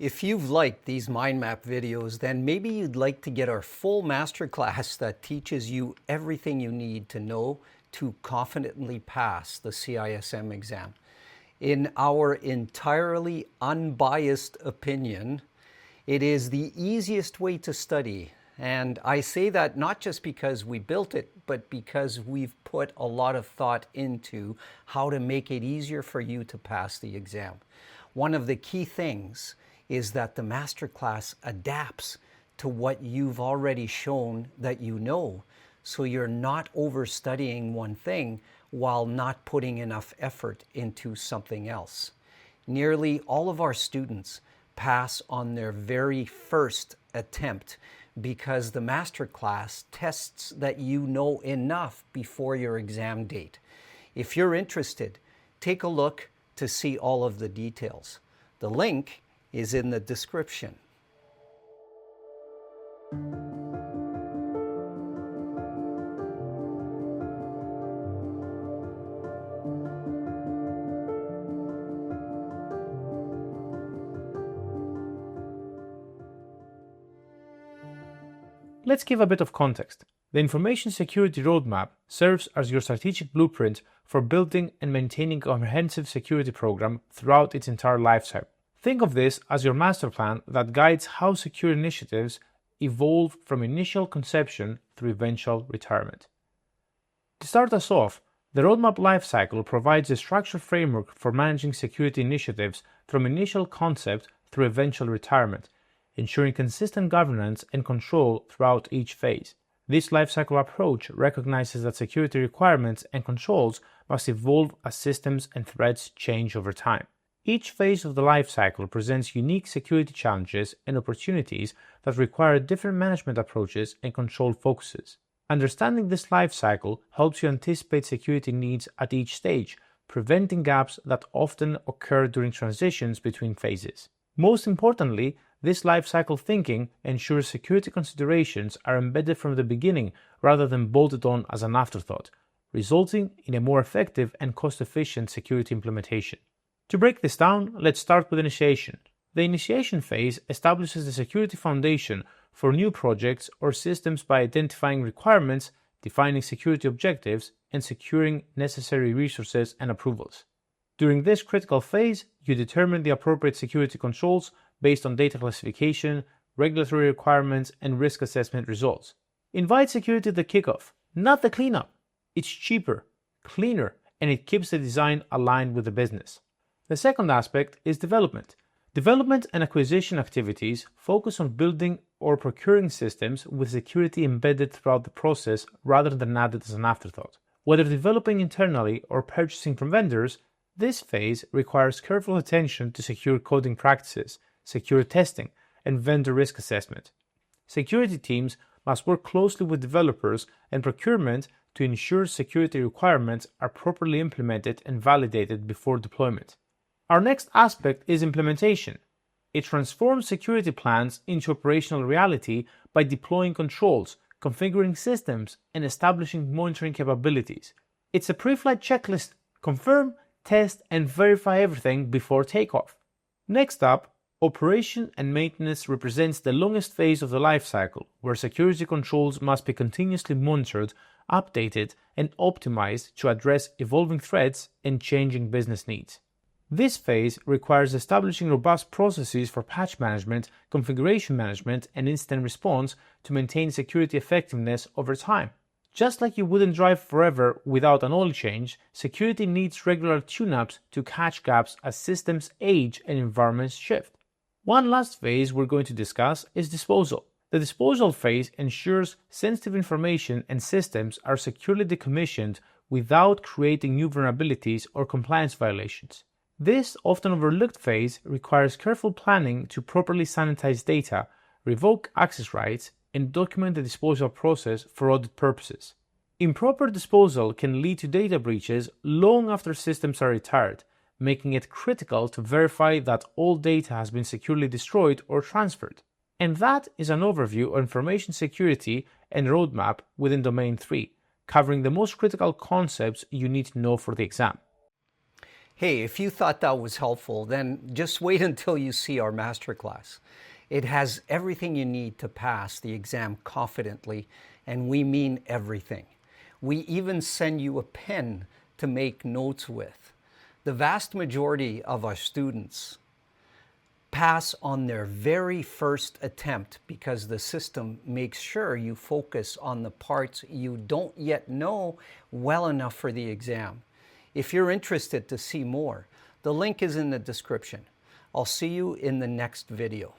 If you've liked these MindMap videos, then maybe you'd like to get our full masterclass that teaches you everything you need to know to confidently pass the CISM exam. In our entirely unbiased opinion, it is the easiest way to study. And I say that not just because we built it, but because we've put a lot of thought into how to make it easier for you to pass the exam. One of the key things is that the masterclass adapts to what you've already shown that you know. So you're not overstudying one thing while not putting enough effort into something else. Nearly all of our students pass on their very first attempt because the masterclass tests that you know enough before your exam date. If you're interested, take a look to see all of the details. The link is in the description. Let's give a bit of context. The Information Security Roadmap serves as your strategic blueprint for building and maintaining a comprehensive security program throughout its entire lifecycle. Think of this as your master plan that guides how secure initiatives evolve from initial conception through eventual retirement. To start us off, the Roadmap Lifecycle provides a structured framework for managing security initiatives from initial concept through eventual retirement, ensuring consistent governance and control throughout each phase. This lifecycle approach recognizes that security requirements and controls must evolve as systems and threats change over time. Each phase of the lifecycle presents unique security challenges and opportunities that require different management approaches and control focuses. Understanding this lifecycle helps you anticipate security needs at each stage, preventing gaps that often occur during transitions between phases. Most importantly, this lifecycle thinking ensures security considerations are embedded from the beginning rather than bolted on as an afterthought, resulting in a more effective and cost-efficient security implementation. To break this down, let's start with initiation. The initiation phase establishes the security foundation for new projects or systems by identifying requirements, defining security objectives, and securing necessary resources and approvals. During this critical phase, you determine the appropriate security controls based on data classification, regulatory requirements, and risk assessment results. Invite security at the kickoff, not the cleanup. It's cheaper, cleaner, and it keeps the design aligned with the business. The second aspect is development. Development and acquisition activities focus on building or procuring systems with security embedded throughout the process rather than added as an afterthought. Whether developing internally or purchasing from vendors, this phase requires careful attention to secure coding practices, secure testing, and vendor risk assessment. Security teams must work closely with developers and procurement to ensure security requirements are properly implemented and validated before deployment. Our next aspect is implementation. It transforms security plans into operational reality by deploying controls, configuring systems, and establishing monitoring capabilities. It's a pre-flight checklist: confirm, test, and verify everything before takeoff. Next up, operation and maintenance represents the longest phase of the lifecycle, where security controls must be continuously monitored, updated, and optimized to address evolving threats and changing business needs. This phase requires establishing robust processes for patch management, configuration management, and incident response to maintain security effectiveness over time. Just like you wouldn't drive forever without an oil change, security needs regular tune-ups to catch gaps as systems age and environments shift. One last phase we're going to discuss is disposal. The disposal phase ensures sensitive information and systems are securely decommissioned without creating new vulnerabilities or compliance violations. This often overlooked phase requires careful planning to properly sanitize data, revoke access rights, and document the disposal process for audit purposes. Improper disposal can lead to data breaches long after systems are retired, making it critical to verify that all data has been securely destroyed or transferred. And that is an overview of information security and roadmap within Domain 3, covering the most critical concepts you need to know for the exam. Hey, if you thought that was helpful, then just wait until you see our masterclass. It has everything you need to pass the exam confidently, and we mean everything. We even send you a pen to make notes with. The vast majority of our students pass on their very first attempt because the system makes sure you focus on the parts you don't yet know well enough for the exam. If you're interested to see more, the link is in the description. I'll see you in the next video.